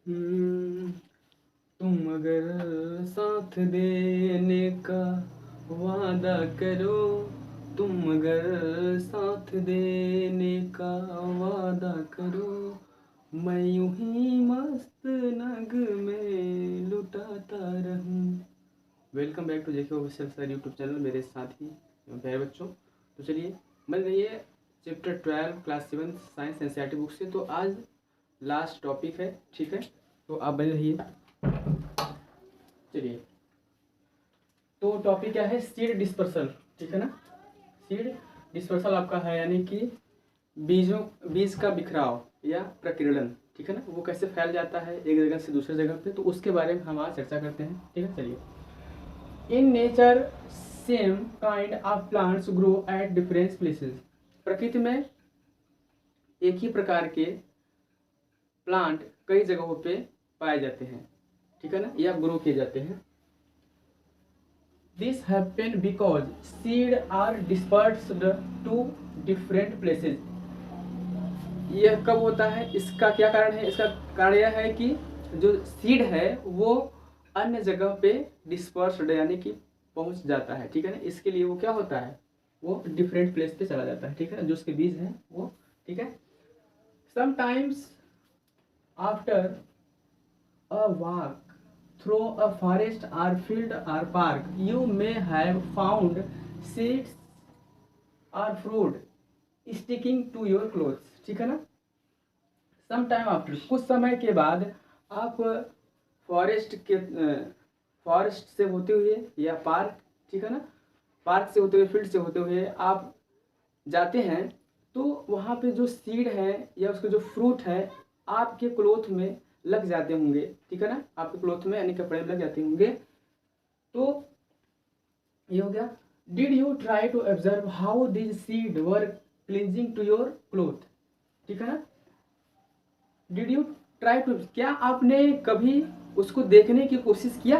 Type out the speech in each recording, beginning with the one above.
हम्म, तुम अगर साथ देने का वादा करो, तुम अगर साथ देने का वादा करो, मैं यूं ही मस्त नग में लुटाता रहूं। Welcome back to JK official sir YouTube channel मेरे साथी एवं प्यारे बच्चों। तो चलिए बन रही है chapter 12 class 7 science NCERT book से। तो आज लास्ट टॉपिक है, ठीक है, तो आप बने रहिए। चलिए, तो टॉपिक क्या है? सीड डिस्पर्सल, ठीक है ना। सीड डिस्पर्सल आपका है, यानी कि बीज का बिखराव या प्रकीर्णन, ठीक है ना। वो कैसे फैल जाता है एक जगह से दूसरे जगह पे, तो उसके बारे में हम आज चर्चा करते हैं, ठीक है। चलिए, in nature same kind of plants grow at different places. प्रकृति में एक ही प्रकार के प्लांट कई जगहों पे पाए जाते हैं, ठीक है ना, या ग्रो किए जाते हैं। This happen because seed are dispersed to different places. यह कब होता है, इसका क्या कारण है? इसका कारण यह है कि जो सीड है वो अन्य जगह पे डिस्पर्स्ड यानी कि पहुंच जाता है, ठीक है ना। इसके लिए वो क्या होता है, वो डिफरेंट प्लेस पे चला जाता है, ठीक है ना, जो उसके बीज हैं वो, ठीक है। Sometimes after a walk through a forest or field or park you may have found seeds और fruit sticking to your clothes, ठीक है ना। सम टाइम आफ्टर, कुछ समय के बाद आप फॉरेस्ट से होते हुए या पार्क, ठीक है ना, पार्क से होते हुए, फील्ड से होते हुए आप जाते हैं, तो वहाँ पे जो सीड है या उसके जो फ्रूट है आपके क्लोथ में लग जाते होंगे, ठीक है ना, आपके क्लोथ में यानी कपड़े में लग जाते होंगे। तो ये हो गया। Did you try to observe how this seed were clinging to your cloth, ठीक है ना। डिड यू ट्राई टू, क्या आपने कभी उसको देखने की कोशिश किया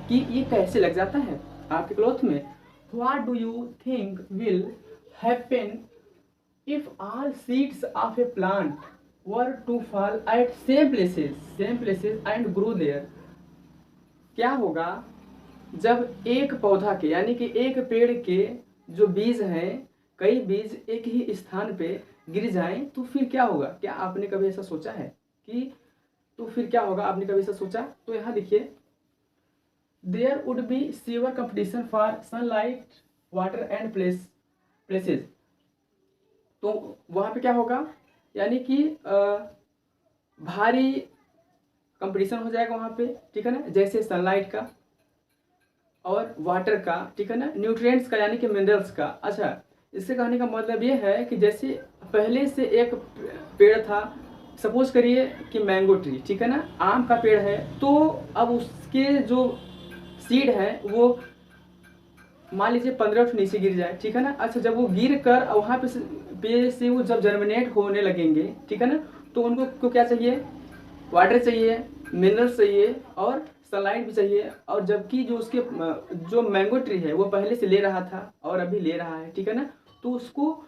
कि ये कैसे लग जाता है आपके क्लॉथ में? What do you think will happen if all seeds of a plant were to fall at same places and grow there. क्या होगा जब एक पौधा के यानी कि एक पेड़ के जो बीज हैं, कई बीज एक ही स्थान पे गिर जाएं, तो फिर क्या होगा? क्या आपने कभी ऐसा सोचा है कि तो फिर क्या होगा? आपने कभी ऐसा सोचा? तो यहाँ देखिए, there would be severe competition for sunlight water and places. तो वहाँ पे क्या होगा, यानी कि भारी कंपटीशन हो जाएगा वहाँ पे, ठीक है ना, जैसे सनलाइट का और वाटर का, ठीक है ना, न्यूट्रिएंट्स का यानी कि मिनरल्स का। अच्छा, इससे कहने का मतलब ये है कि जैसे पहले से एक पेड़ था, सपोज करिए कि मैंगो ट्री, ठीक है ना, आम का पेड़ है, तो अब उसके जो सीड है वो मान लीजिए 15 फुट नीचे गिर जाए, ठीक है ना। अच्छा, जब वो गिर कर वहाँ पे से वो जब जर्मिनेट होने लगेंगे, ठीक है ना, तो उनको को क्या चाहिए? वाटर चाहिए, मिनरल्स चाहिए और सनलाइट भी चाहिए। और जबकि जो उसके जो मैंगो ट्री है वो पहले से ले रहा था और अभी ले रहा है, ठीक है ना, तो उसको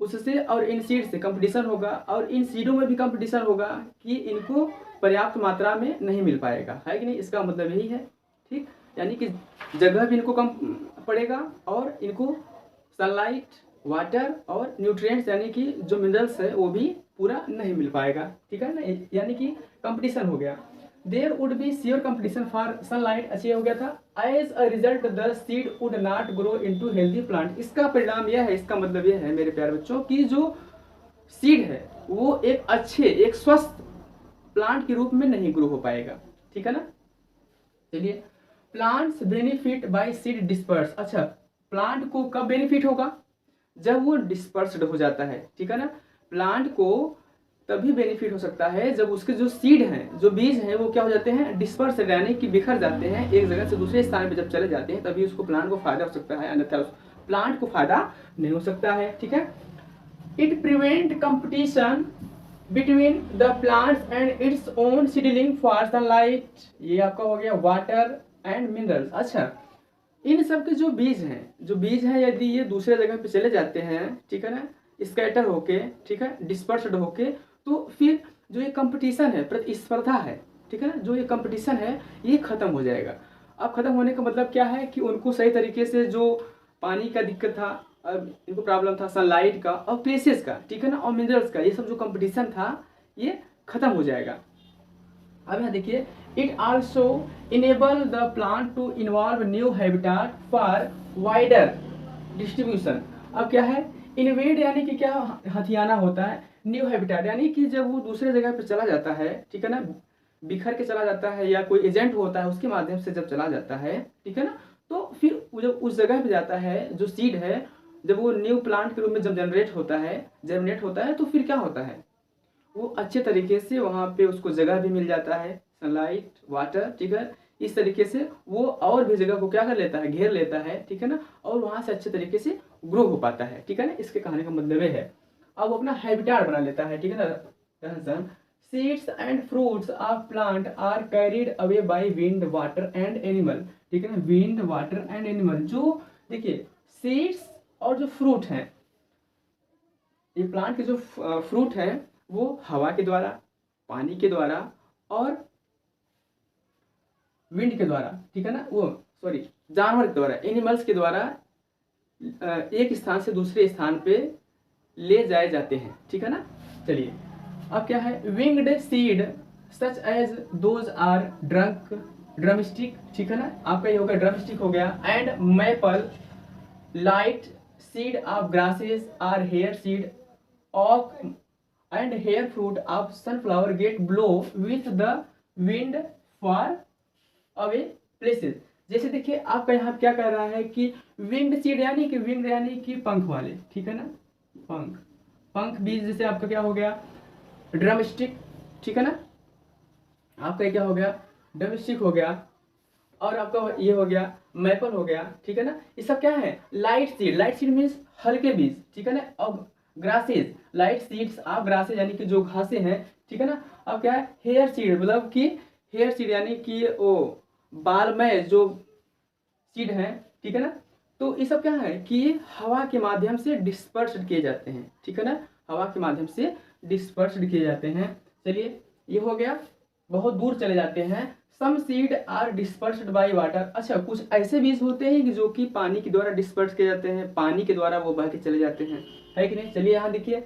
उससे और इन सीड से कंपटीशन होगा, और इन सीडों में भी कंपटीशन होगा कि इनको पर्याप्त मात्रा में नहीं मिल पाएगा, है कि नहीं। इसका मतलब यही है, ठीक, यानी कि जगह भी इनको कम पड़ेगा और इनको सनलाइट, वाटर और न्यूट्रिएंट्स यानी कि जो मिनरल्स है वो भी पूरा नहीं मिल पाएगा, ठीक है ना, यानी कि कंपटीशन हो गया। There would be sure competition for sunlight, अच्छे हो गया था। As a result the seed would not grow into healthy plant. इसका परिणाम यह है, इसका मतलब यह है मेरे प्यारे बच्चों कि जो सीड है वो एक अच्छे, एक स्वस्थ प्लांट के रूप में नहीं ग्रो हो पाएगा, ठीक है ना। चलिए, plants benefit by seed disperse. अच्छा, प्लांट को कब बेनिफिट होगा? जब वो डिस्पर्स्ड हो जाता है, ठीक है ना। प्लांट को तभी बेनिफिट हो सकता है जब उसके जो सीड हैं, जो बीज हैं, वो क्या हो जाते हैं? डिस्पर्स यानी कि बिखर जाते हैं, एक जगह से दूसरे स्थान पे जब चले जाते हैं तभी उसको प्लांट को फायदा हो सकता है, अन्यथा उस प्लांट को फायदा नहीं हो सकता है, ठीक है। It prevent competition between the plants and its own seedling for sunlight. ये आपका हो गया वाटर एंड मिनरल्स। अच्छा, इन सब के जो बीज हैं यदि ये दूसरे जगह पे चले जाते हैं, ठीक है ना, स्कैटर होके, ठीक है, डिस्पर्स्ड होके, तो फिर जो ये कंपटीशन है, प्रतिस्पर्धा है, ठीक है ना, जो ये कंपटीशन है ये ख़त्म हो जाएगा। अब ख़त्म होने का मतलब क्या है कि उनको सही तरीके से जो पानी का दिक्कत था, अब इनको प्रॉब्लम था सनलाइट का और प्लेसेस का, ठीक है ना, और मिनरल्स का, ये सब जो कंपटीशन था ये ख़त्म हो जाएगा। अब यहाँ देखिए, it also enable the plant to involve new habitat for wider distribution. अब क्या है, इन्वेड यानी कि क्या हथियाना होता है, न्यू हैबिटाट यानी कि जब वो दूसरे जगह पे चला जाता है, ठीक है ना, बिखर के चला जाता है या कोई एजेंट होता है उसके माध्यम से जब चला जाता है, ठीक है ना, तो फिर जब उस जगह पे जाता है जो सीड है, जब वो न्यू प्लांट के रूप में जब जनरेट होता है तो फिर क्या होता है, वो अच्छे तरीके से वहाँ पे उसको जगह भी मिल जाता है, सनलाइट, वाटर, ठीक है, इस तरीके से वो और भी जगह को क्या कर लेता है, घेर लेता है, ठीक है ना, और वहाँ से अच्छे तरीके से ग्रो हो पाता है, ठीक है ना। इसके कहने का मतलब ये है, अब वो अपना हैबिटाट बना लेता है, ठीक है ना। Seeds and fruits of plant are carried away by wind, water and animal, ठीक है ना, विंड, वाटर एंड एनिमल। जो देखिए सीड्स और जो फ्रूट हैं, ये प्लांट के जो फ्रूट हैं वो हवा के द्वारा, पानी के द्वारा और विंड के द्वारा, ठीक है ना, वो सॉरी जानवर के द्वारा, एनिमल्स के द्वारा एक स्थान से दूसरे स्थान पे ले जाए जाते हैं, ठीक है ना। चलिए अब क्या है, winged seed such as those are drumstick, ठीक है ना, आपका ये हो गया ड्रमस्टिक हो गया, and maple light seed of grasses or hair seed of and hair fruit of sunflower get blow with the wind for away places. जैसे देखिए आपका यहाँ क्या कह रहा है कि विंड सीड यानी कि पंख वाले, ठीक है ना, पंख बीज, जैसे आपका क्या हो गया ड्रमस्टिक, ठीक है ना, आपका क्या हो गया ड्रमस्टिक हो गया, और आपका ये हो गया मैपल हो गया, ठीक है ना। ये सब क्या है, लाइट सीड मीन्स हल्के बीज, ठीक है ना, अब grasses, light seeds of grasses यानी कि जो घासें हैं, ठीक है ना। अब क्या है, हेयर सीड, मतलब कि हेयर सीड यानी कि वो बाल में जो सीड हैं, ठीक है ना। तो ये सब क्या है कि हवा के माध्यम से डिस्पर्स्ड किए जाते हैं, ठीक है ना, हवा के माध्यम से डिस्पर्स्ड किए जाते हैं। चलिए ये हो गया, बहुत दूर चले जाते हैं। Some seed are dispersed by water. अच्छा, कुछ ऐसे बीज होते हैं कि जो कि पानी के द्वारा डिस्पर्स किए जाते हैं, पानी के द्वारा वो बह के चले जाते हैं, है कि नहीं। चलिए यहाँ देखिए,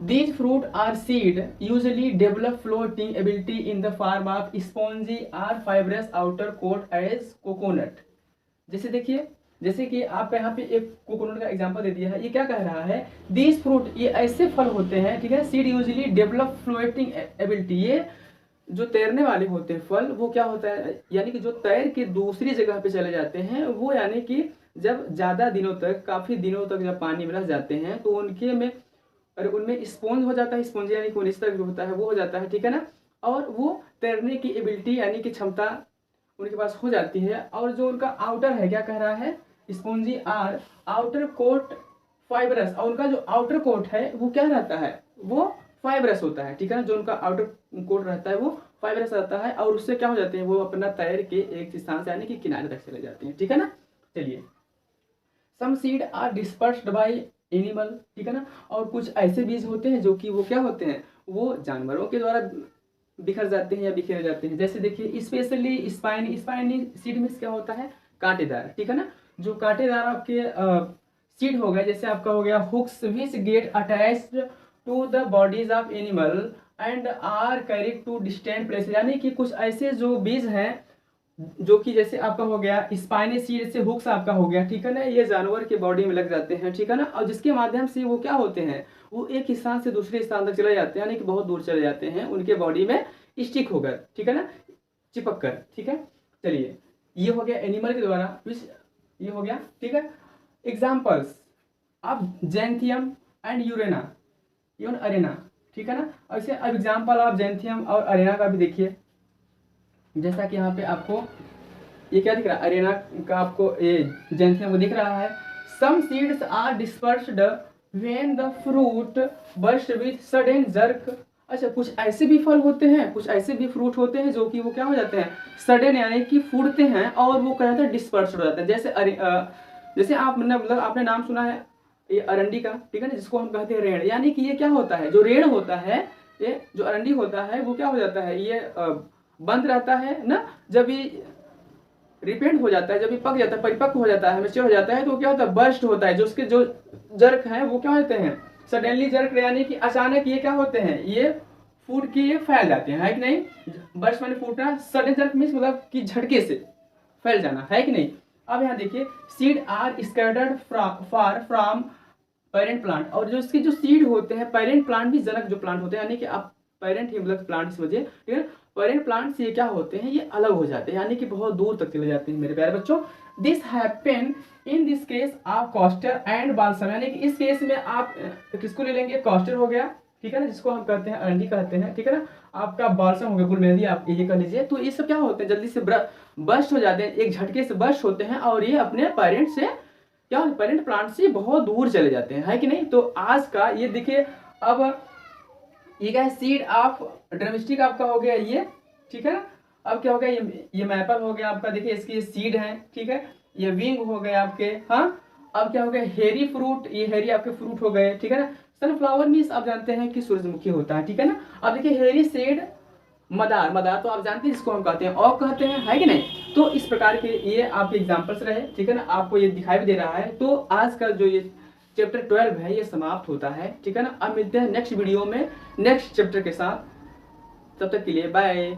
these fruit or seed usually develop floating ability in the form of spongy or fibrous outer coat as coconut। जैसे देखिए, जैसे कि आपका यहाँ पे एक कोकोनट का एग्जांपल दे दिया है, ये क्या कह रहा है, these fruit, ये ऐसे फल होते हैं, ठीक है, seed usually develop floating ability, ये जो तैरने वाले होते हैं फल, वो क्या होता है, यानी कि जो तैर के दूसरी जगह पे चले जाते हैं, वो यानी कि जब ज़्यादा दिनों तक, काफ़ी दिनों तक जब पानी में रह जाते हैं तो उनके में, और उनमें स्पॉन्ज हो जाता है, स्पॉन्ज यानी कि इस तरह जो होता है वो हो जाता है, ठीक है ना, और वो तैरने की एबिलिटी यानी कि क्षमता उनके पास हो जाती है। और जो उनका आउटर है, क्या कह रहा है, spongy or outer coat fibrous, और उनका जो आउटर कोट है वो क्या रहता है, वो फाइबरस होता है, ठीक है ना, जो उनका आउटर कोट रहता है वो फाइबरस रहता है, और उससे क्या हो जाते हैं, वो अपना तैर के एक स्थान से यानी कि किनारे तक चले जाते हैं, ठीक है ना। चलिए, some seed are dispersed by animal, ठीक है ना, और कुछ ऐसे बीज होते हैं जो कि वो क्या होते हैं, वो जानवरों के द्वारा बिखर जाते हैं या बिखेरे जाते हैं। जैसे देखिए स्पेशली स्पाइनी सीड मीन्स क्या होता है, कांटेदार, ठीक है ना, जो कांटेदार आपके सीड हो गए, जैसे आपका हो गया hooks which get attached to the bodies of animal and are carried to distant places, यानी कि कुछ ऐसे जो बीज हैं जो कि जैसे आपका हो गया स्पाइनी सीड से हुक्स आपका हो गया, ठीक है ना, ये जानवर के बॉडी में लग जाते हैं, ठीक है ना, और जिसके माध्यम से वो क्या होते हैं, वो एक स्थान से दूसरे स्थान तक चले जाते हैं, यानी कि बहुत दूर चले जाते हैं, उनके बॉडी में स्टिक होकर, ठीक है ना, चिपक कर, ठीक है। चलिए ये हो गया एनिमल के द्वारा, ये हो गया, ठीक है। एग्जाम्पल्स अब जैंथियम एंड यूरेना, इवन अरेना, ठीक है ना। ऐसे अब एग्जाम्पल आप जैंथियम और अरेना का भी देखिए, जैसा कि यहाँ पे आपको ये क्या दिख रहा है, अरेना का आपको ये जैंथियम को दिख रहा है। Some seeds are dispersed when the fruit burst with sudden jerk. अच्छा, कुछ ऐसे भी फल होते हैं, कुछ ऐसे भी फ्रूट होते हैं जो कि वो क्या हो जाते हैं, सडन यानी कि फूटते हैं और वो क्या होता है, डिस्पर्स्ड हो जाते हैं। जैसे जैसे आपने मतलब आपने नाम सुना है ये अरंडी का, ठीक है ना, जिसको हम कहते हैं रेण, यानी कि ये क्या होता है, जो रेण होता है, ये जो अरंडी होता है वो क्या हो जाता है, ये बंद रहता है ना, जब ये रिपेंड हो जाता है, जब ये पक जाता है, परिपक्व हो जाता है, मैच्योर हो जाता है, तो क्या होता है, बर्स्ट होता है, जो उसके जो जर्क हैं वो क्या होते हैं, सडनली जर्क, यानी कि अचानक ये क्या होते हैं, ये फूट के ये फैल जाते हैं, है कि नहीं। बर्स्ट माने फूटना, सडन जर्क मीन्स मतलब कि झटके से फैल जाना, है कि नहीं। अब यहाँ देखिए, seed are scattered far from parent plant, और जो इसके जो सीड होते हैं, पेरेंट प्लांट भी जनक जो प्लांट होते हैं, यानी कि आप पेरेंट ही मतलब प्लांट समझिए, ठीक है। पेरेंट प्लांट से ये क्या होते हैं, ये अलग हो जाते हैं, यानी कि बहुत दूर तक चले जाते हैं मेरे प्यारे बच्चों। This happen in this case आप कॉस्टर एंड बाल्सम, यानी कि इस केस में आप किसको ले लेंगे, कॉस्टर हो गया, ठीक है ना, जिसको हम कहते हैं अरंडी कहते हैं, ठीक है ना, आपका बाल्सम हो गया, गुलमेहंदी आप ये कह लीजिए। तो ये सब क्या होते हैं, जल्दी से बस्ट हो जाते हैं, एक झटके से बस्ट होते हैं, और ये अपने पेरेंट से क्या, पेरेंट प्लांट से बहुत दूर चले जाते हैं, है कि नहीं। तो आज का ये देखिए, अब ये क्या है, सीड ऑफ ड्रमस्टिक आपका हो गया ये, ठीक है ना। अब क्या हो गया, ये मैपल हो गया आपका, देखिए इसकी ये सीड है, ठीक है, ये विंग हो गए आपके, हाँ। अब क्या हो गया, हेरी फ्रूट, ये हेरी आपके फ्रूट हो गए, ठीक है ना। सनफ्लावर मीन्स आप जानते हैं कि सूरजमुखी होता है, ठीक है ना। अब देखिए हेरी सीड, मदार, मदार तो आप जानते हैं जिसको हम कहते हैं औक कहते हैं, है कि नहीं। तो इस प्रकार के ये आपके एग्जाम्पल्स रहे, ठीक है ना, आपको ये दिखाई भी दे रहा है। तो आज का जो ये चैप्टर 12 है ये समाप्त होता है, ठीक है ना। अब मिलते हैं नेक्स्ट वीडियो में नेक्स्ट चैप्टर के साथ, तब तक के लिए बाय।